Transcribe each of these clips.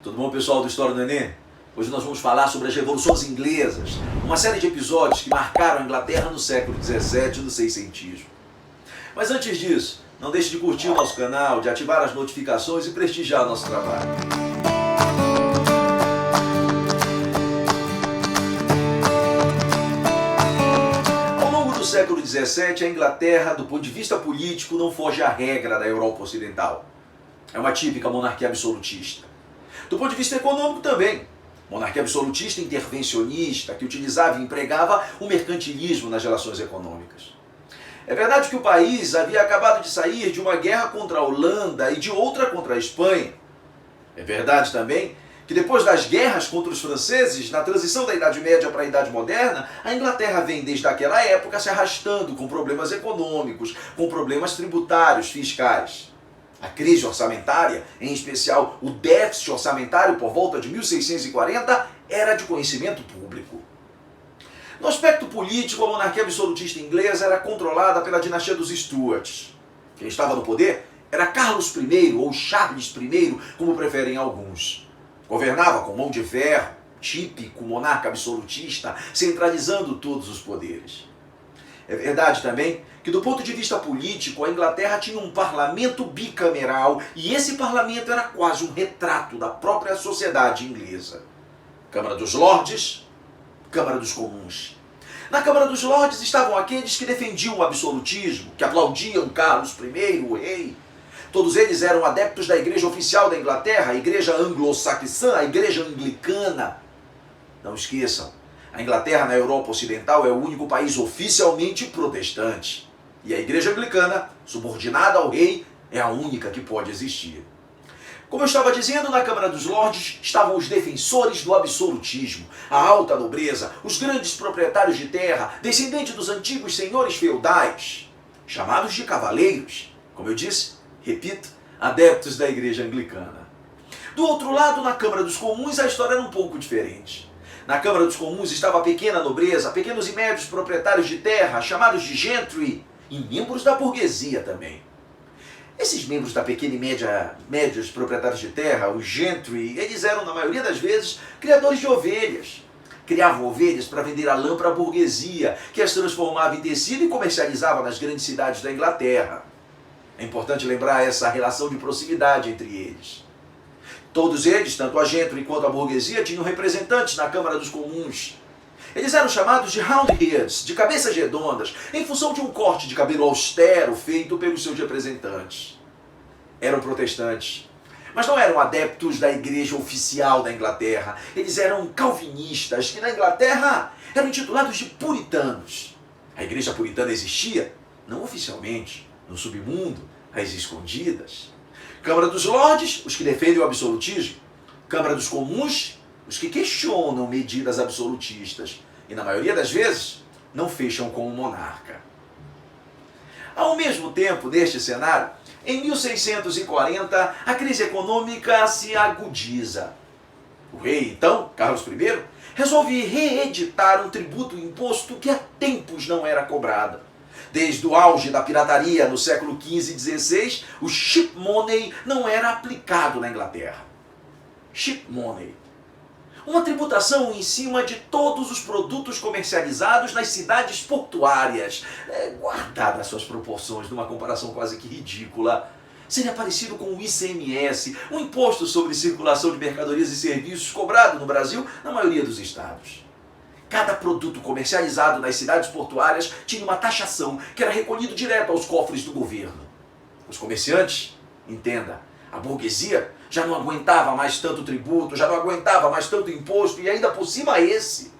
Tudo bom, pessoal do História do Enem? Hoje nós vamos falar sobre as revoluções inglesas, uma série de episódios que marcaram a Inglaterra no século XVII do seiscentismo. Mas antes disso, não deixe de curtir o nosso canal, de ativar as notificações e prestigiar o nosso trabalho. Ao longo do século XVII, a Inglaterra, do ponto de vista político, não foge à regra da Europa Ocidental. É uma típica monarquia absolutista. Do ponto de vista econômico também. Monarquia absolutista intervencionista que utilizava e empregava o mercantilismo nas relações econômicas. É verdade que o país havia acabado de sair de uma guerra contra a Holanda e de outra contra a Espanha. É verdade também que depois das guerras contra os franceses, na transição da Idade Média para a Idade Moderna, a Inglaterra vem desde aquela época se arrastando com problemas econômicos, com problemas tributários, fiscais. A crise orçamentária, em especial o déficit orçamentário por volta de 1640, era de conhecimento público. No aspecto político, a monarquia absolutista inglesa era controlada pela dinastia dos Stuarts. Quem estava no poder era Carlos I, ou Charles I, como preferem alguns. Governava com mão de ferro, típico monarca absolutista, centralizando todos os poderes. É verdade também que, do ponto de vista político, a Inglaterra tinha um parlamento bicameral e esse parlamento era quase um retrato da própria sociedade inglesa. Câmara dos Lordes, Câmara dos Comuns. Na Câmara dos Lordes estavam aqueles que defendiam o absolutismo, que aplaudiam Carlos I, o rei. Todos eles eram adeptos da igreja oficial da Inglaterra, a igreja anglo-saxã, a igreja anglicana. Não esqueçam, a Inglaterra na Europa Ocidental é o único país oficialmente protestante. E a igreja anglicana, subordinada ao rei, é a única que pode existir. Como eu estava dizendo, na Câmara dos Lordes estavam os defensores do absolutismo, a alta nobreza, os grandes proprietários de terra, descendentes dos antigos senhores feudais, chamados de cavaleiros, como eu disse, repito, adeptos da igreja anglicana. Do outro lado, na Câmara dos Comuns, a história era um pouco diferente. Na Câmara dos Comuns estava a pequena nobreza, pequenos e médios proprietários de terra, chamados de gentry, e membros da burguesia também. Esses membros da pequena e médios proprietários de terra, os gentry, eles eram, na maioria das vezes, criadores de ovelhas. Criavam ovelhas para vender a lã para a burguesia, que as transformava em tecido e comercializava nas grandes cidades da Inglaterra. É importante lembrar essa relação de proximidade entre eles. Todos eles, tanto a gentry quanto a burguesia, tinham representantes na Câmara dos Comuns. Eles eram chamados de roundheads, de cabeças redondas, em função de um corte de cabelo austero feito pelos seus representantes. Eram protestantes, mas não eram adeptos da igreja oficial da Inglaterra. Eles eram calvinistas, que na Inglaterra eram intitulados de puritanos. A igreja puritana existia, não oficialmente, no submundo, às escondidas. Câmara dos Lordes, os que defendem o absolutismo. Câmara dos Comuns, os que questionam medidas absolutistas. E, na maioria das vezes, não fecham com o monarca. Ao mesmo tempo, neste cenário, em 1640, a crise econômica se agudiza. O rei, então, Carlos I, resolve reeditar um tributo imposto que há tempos não era cobrado. Desde o auge da pirataria no século XV e XVI, o ship money não era aplicado na Inglaterra. Ship money. Uma tributação em cima de todos os produtos comercializados nas cidades portuárias. Guardadas suas proporções, numa comparação quase que ridícula. Seria parecido com o ICMS, um imposto sobre circulação de mercadorias e serviços cobrado no Brasil na maioria dos estados. Cada produto comercializado nas cidades portuárias tinha uma taxação que era recolhido direto aos cofres do governo. Os comerciantes, entenda, a burguesia já não aguentava mais tanto tributo, já não aguentava mais tanto imposto e ainda por cima esse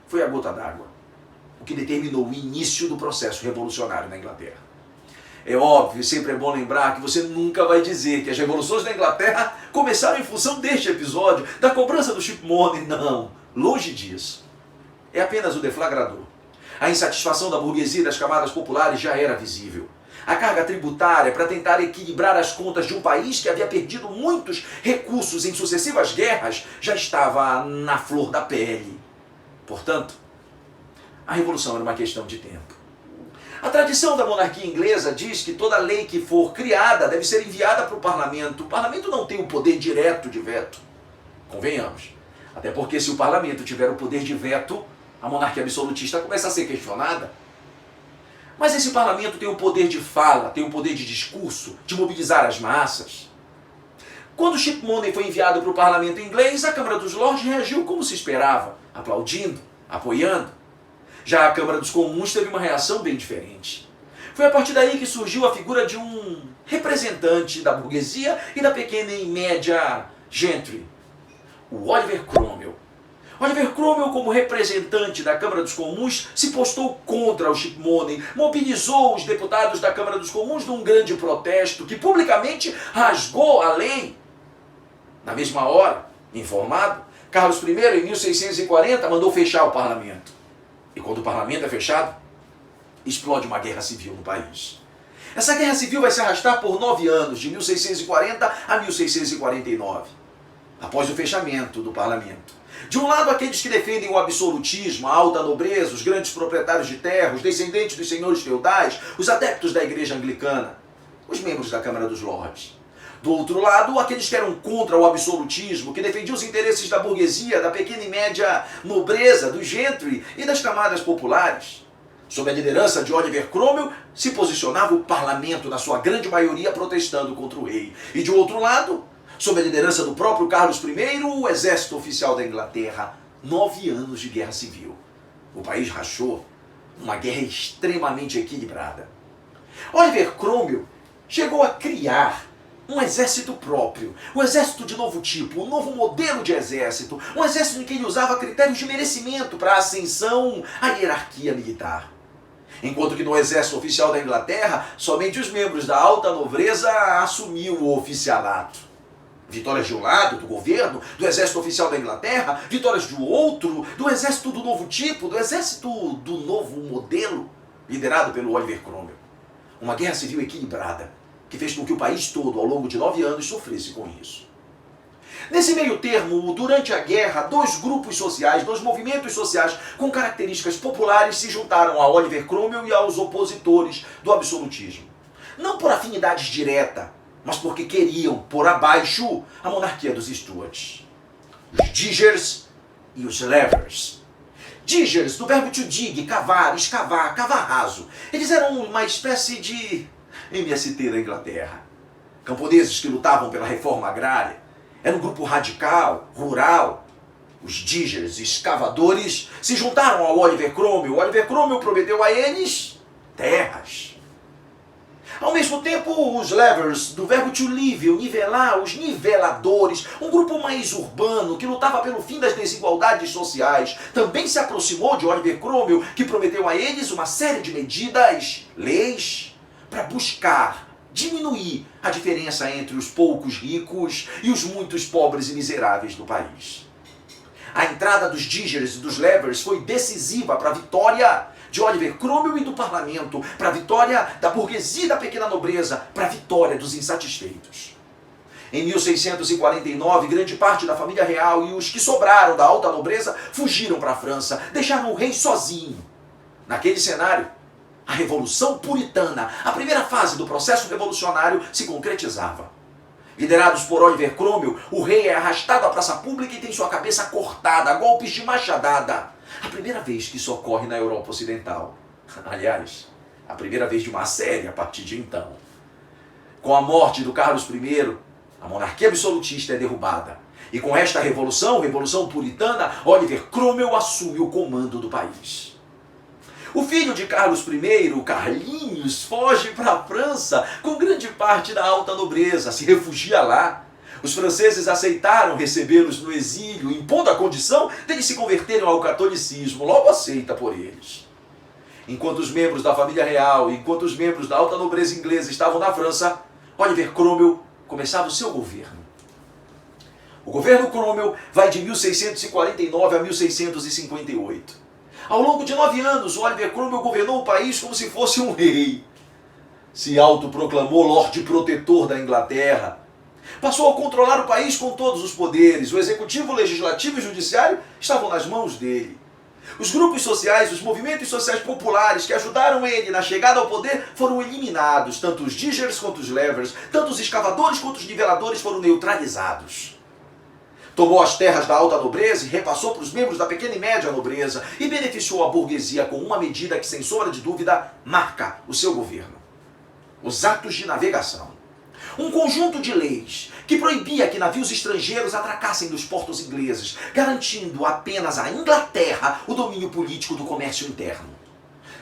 foi a gota d'água, o que determinou o início do processo revolucionário na Inglaterra. É óbvio, sempre é bom lembrar que você nunca vai dizer que as revoluções da Inglaterra começaram em função deste episódio, da cobrança do ship money, não, longe disso. É apenas o deflagrador. A insatisfação da burguesia e das camadas populares já era visível. A carga tributária para tentar equilibrar as contas de um país que havia perdido muitos recursos em sucessivas guerras já estava na flor da pele. Portanto, a revolução era uma questão de tempo. A tradição da monarquia inglesa diz que toda lei que for criada deve ser enviada para o parlamento. O parlamento não tem o poder direto de veto, convenhamos. Até porque se o parlamento tiver o poder de veto, a monarquia absolutista começa a ser questionada. Mas esse parlamento tem o poder de fala, tem o poder de discurso, de mobilizar as massas. Quando o Chip Money foi enviado para o parlamento inglês, a Câmara dos Lordes reagiu como se esperava, aplaudindo, apoiando. Já a Câmara dos Comuns teve uma reação bem diferente. Foi a partir daí que surgiu a figura de um representante da burguesia e da pequena e média gentry, o Oliver Cromwell. Oliver Cromwell, como representante da Câmara dos Comuns, se postou contra o Chip Money, mobilizou os deputados da Câmara dos Comuns num grande protesto que publicamente rasgou a lei. Na mesma hora, informado, Carlos I, em 1640, mandou fechar o parlamento. E quando o parlamento é fechado, explode uma guerra civil no país. Essa guerra civil vai se arrastar por 9 anos, de 1640 a 1649, após o fechamento do parlamento. De um lado, aqueles que defendem o absolutismo, a alta nobreza, os grandes proprietários de terra, os descendentes dos senhores feudais, os adeptos da igreja anglicana, os membros da Câmara dos Lordes. Do outro lado, aqueles que eram contra o absolutismo, que defendiam os interesses da burguesia, da pequena e média nobreza, do gentry e das camadas populares. Sob a liderança de Oliver Cromwell, se posicionava o parlamento, na sua grande maioria, protestando contra o rei. E de outro lado, sob a liderança do próprio Carlos I, o exército oficial da Inglaterra. 9 anos de guerra civil. O país rachou, uma guerra extremamente equilibrada. Oliver Cromwell chegou a criar um exército próprio, um exército de novo tipo, um novo modelo de exército, um exército em que ele usava critérios de merecimento para a ascensão à hierarquia militar. Enquanto que no exército oficial da Inglaterra, somente os membros da alta nobreza assumiam o oficialato. Vitórias de um lado, do governo, do exército oficial da Inglaterra, vitórias do outro, do exército do novo tipo, do exército do novo modelo, liderado pelo Oliver Cromwell. Uma guerra civil equilibrada, que fez com que o país todo, ao longo de 9 anos, sofresse com isso. Nesse meio termo, durante a guerra, 2 grupos sociais, 2 movimentos sociais com características populares se juntaram a Oliver Cromwell e aos opositores do absolutismo. Não por afinidade direta, mas porque queriam pôr abaixo a monarquia dos Stuarts. Os Diggers e os Levers. Diggers, do verbo to dig, cavar, escavar, cavar raso. Eles eram uma espécie de MST da Inglaterra. Camponeses que lutavam pela reforma agrária. Era um grupo radical, rural. Os Diggers, escavadores, se juntaram ao Oliver Cromwell. Oliver Cromwell prometeu a eles terras. Ao mesmo tempo, os Levers, do verbo to level, nivelar, os niveladores, um grupo mais urbano que lutava pelo fim das desigualdades sociais, também se aproximou de Oliver Cromwell, que prometeu a eles uma série de medidas, leis, para buscar diminuir a diferença entre os poucos ricos e os muitos pobres e miseráveis do país. A entrada dos Diggers e dos Levers foi decisiva para a vitória de Oliver Cromwell e do parlamento, para a vitória da burguesia e da pequena nobreza, para a vitória dos insatisfeitos. Em 1649, grande parte da família real e os que sobraram da alta nobreza fugiram para a França, deixaram o rei sozinho. Naquele cenário, a Revolução Puritana, a primeira fase do processo revolucionário, se concretizava. Liderados por Oliver Cromwell, o rei é arrastado à praça pública e tem sua cabeça cortada a golpes de machadada. A primeira vez que isso ocorre na Europa Ocidental. Aliás, a primeira vez de uma série a partir de então. Com a morte do Carlos I, a monarquia absolutista é derrubada. E com esta revolução, Revolução Puritana, Oliver Cromwell assume o comando do país. O filho de Carlos I, Carlinhos, foge para a França com grande parte da alta nobreza, se refugia lá. Os franceses aceitaram recebê-los no exílio, impondo a condição deles se converterem ao catolicismo, logo aceita por eles. Enquanto os membros da família real, enquanto os membros da alta nobreza inglesa estavam na França, Oliver Cromwell começava o seu governo. O governo Cromwell vai de 1649 a 1658. Ao longo de 9 anos, Oliver Cromwell governou o país como se fosse um rei. Se autoproclamou Lorde Protetor da Inglaterra. Passou a controlar o país com todos os poderes. O executivo, o legislativo e o judiciário estavam nas mãos dele. Os grupos sociais, os movimentos sociais populares que ajudaram ele na chegada ao poder foram eliminados. Tanto os diggers quanto os levers, tanto os escavadores quanto os niveladores foram neutralizados. Tomou as terras da alta nobreza e repassou para os membros da pequena e média nobreza e beneficiou a burguesia com uma medida que, sem sombra de dúvida, marca o seu governo: os atos de navegação. Um conjunto de leis que proibia que navios estrangeiros atracassem nos portos ingleses, garantindo apenas à Inglaterra o domínio político do comércio interno.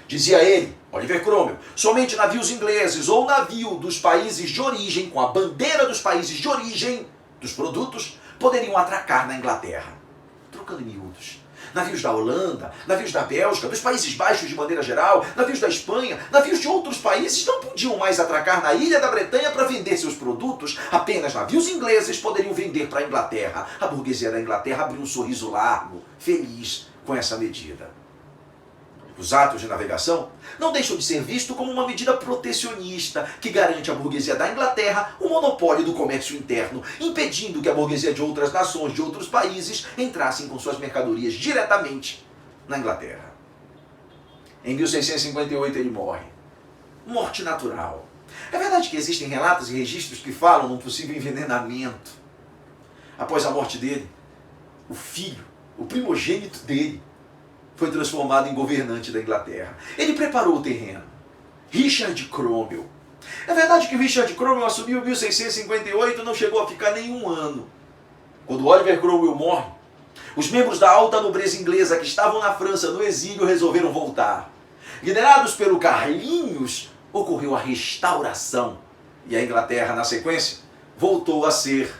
Dizia ele, Oliver Cromwell, somente navios ingleses ou navio dos países de origem, com a bandeira dos países de origem dos produtos, poderiam atracar na Inglaterra. Trocando em miúdos. Navios da Holanda, navios da Bélgica, dos Países Baixos de maneira geral, navios da Espanha, navios de outros países não podiam mais atracar na ilha da Bretanha para vender seus produtos. Apenas navios ingleses poderiam vender para a Inglaterra. A burguesia da Inglaterra abriu um sorriso largo, feliz com essa medida. Os atos de navegação não deixam de ser vistos como uma medida protecionista que garante à burguesia da Inglaterra o monopólio do comércio interno, impedindo que a burguesia de outras nações, de outros países, entrassem com suas mercadorias diretamente na Inglaterra. Em 1658 ele morre. Morte natural. É verdade que existem relatos e registros que falam num possível envenenamento. Após a morte dele, o filho, o primogênito dele, foi transformado em governante da Inglaterra. Ele preparou o terreno. Richard Cromwell. É verdade que Richard Cromwell assumiu em 1658 e não chegou a ficar nenhum ano. Quando Oliver Cromwell morre, os membros da alta nobreza inglesa que estavam na França no exílio resolveram voltar. Liderados pelo Carlinhos, ocorreu a restauração. E a Inglaterra, na sequência, voltou a ser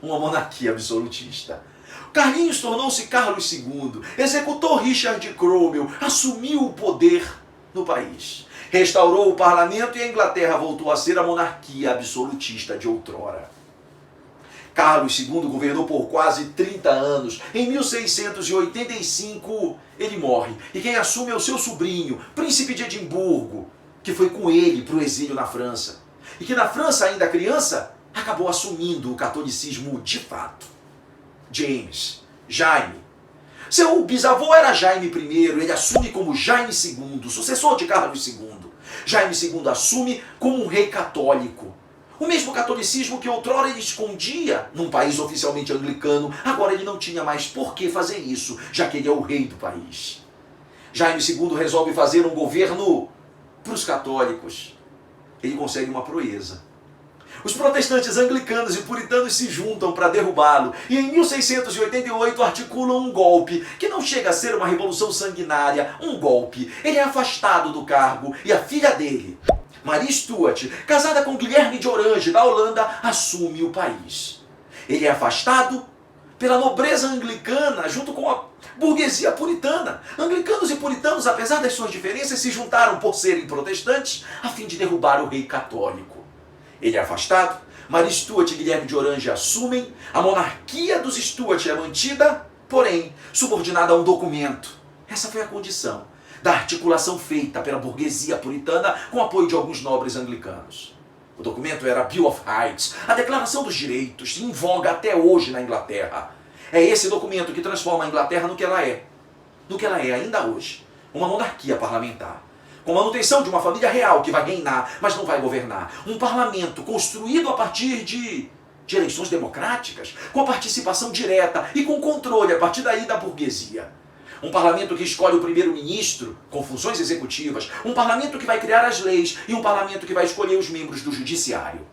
uma monarquia absolutista. Carlinhos tornou-se Carlos II, executou Richard Cromwell, assumiu o poder no país. Restaurou o parlamento e a Inglaterra voltou a ser a monarquia absolutista de outrora. Carlos II governou por quase 30 anos. Em 1685 ele morre. E quem assume é o seu sobrinho, príncipe de Edimburgo, que foi com ele para o exílio na França. E que na França, ainda criança, acabou assumindo o catolicismo de fato. Jaime. Seu bisavô era Jaime I, ele assume como Jaime II, sucessor de Carlos II. Jaime II assume como um rei católico. O mesmo catolicismo que outrora ele escondia num país oficialmente anglicano, agora ele não tinha mais por que fazer isso, já que ele é o rei do país. Jaime II resolve fazer um governo para os católicos. Ele consegue uma proeza. Os protestantes anglicanos e puritanos se juntam para derrubá-lo e em 1688 articulam um golpe, que não chega a ser uma revolução sanguinária, um golpe. Ele é afastado do cargo e a filha dele, Marie Stuart, casada com Guilherme de Orange, da Holanda, assume o país. Ele é afastado pela nobreza anglicana junto com a burguesia puritana. Anglicanos e puritanos, apesar das suas diferenças, se juntaram por serem protestantes a fim de derrubar o rei católico. Ele é afastado, Marie Stuart e Guilherme de Orange assumem, a monarquia dos Stuart é mantida, porém subordinada a um documento. Essa foi a condição da articulação feita pela burguesia puritana com apoio de alguns nobres anglicanos. O documento era a Bill of Rights, a Declaração dos Direitos, em voga até hoje na Inglaterra. É esse documento que transforma a Inglaterra no que ela é ainda hoje, uma monarquia parlamentar. Com manutenção de uma família real que vai reinar, mas não vai governar. Um parlamento construído a partir de eleições democráticas, com a participação direta e com controle a partir daí da burguesia. Um parlamento que escolhe o primeiro-ministro com funções executivas. Um parlamento que vai criar as leis e um parlamento que vai escolher os membros do judiciário.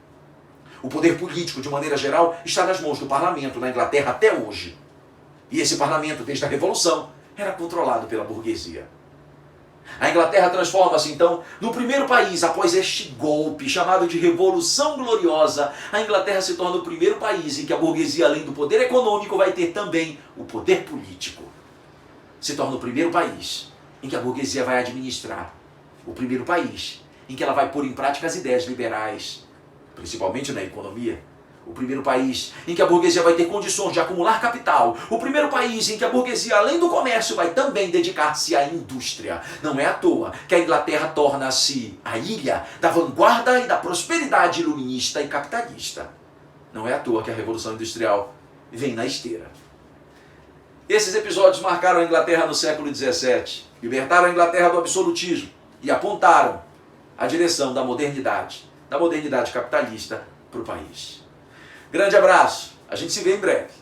O poder político, de maneira geral, está nas mãos do parlamento na Inglaterra até hoje. E esse parlamento, desde a Revolução, era controlado pela burguesia. A Inglaterra transforma-se, então, no primeiro país, após este golpe, chamado de Revolução Gloriosa, a Inglaterra se torna o primeiro país em que a burguesia, além do poder econômico, vai ter também o poder político. Se torna o primeiro país em que a burguesia vai administrar. O primeiro país em que ela vai pôr em prática as ideias liberais, principalmente na economia. O primeiro país em que a burguesia vai ter condições de acumular capital. O primeiro país em que a burguesia, além do comércio, vai também dedicar-se à indústria. Não é à toa que a Inglaterra torna-se a ilha da vanguarda e da prosperidade iluminista e capitalista. Não é à toa que a Revolução Industrial vem na esteira. Esses episódios marcaram a Inglaterra no século XVII, libertaram a Inglaterra do absolutismo e apontaram a direção da modernidade capitalista para o país. Grande abraço, a gente se vê em breve.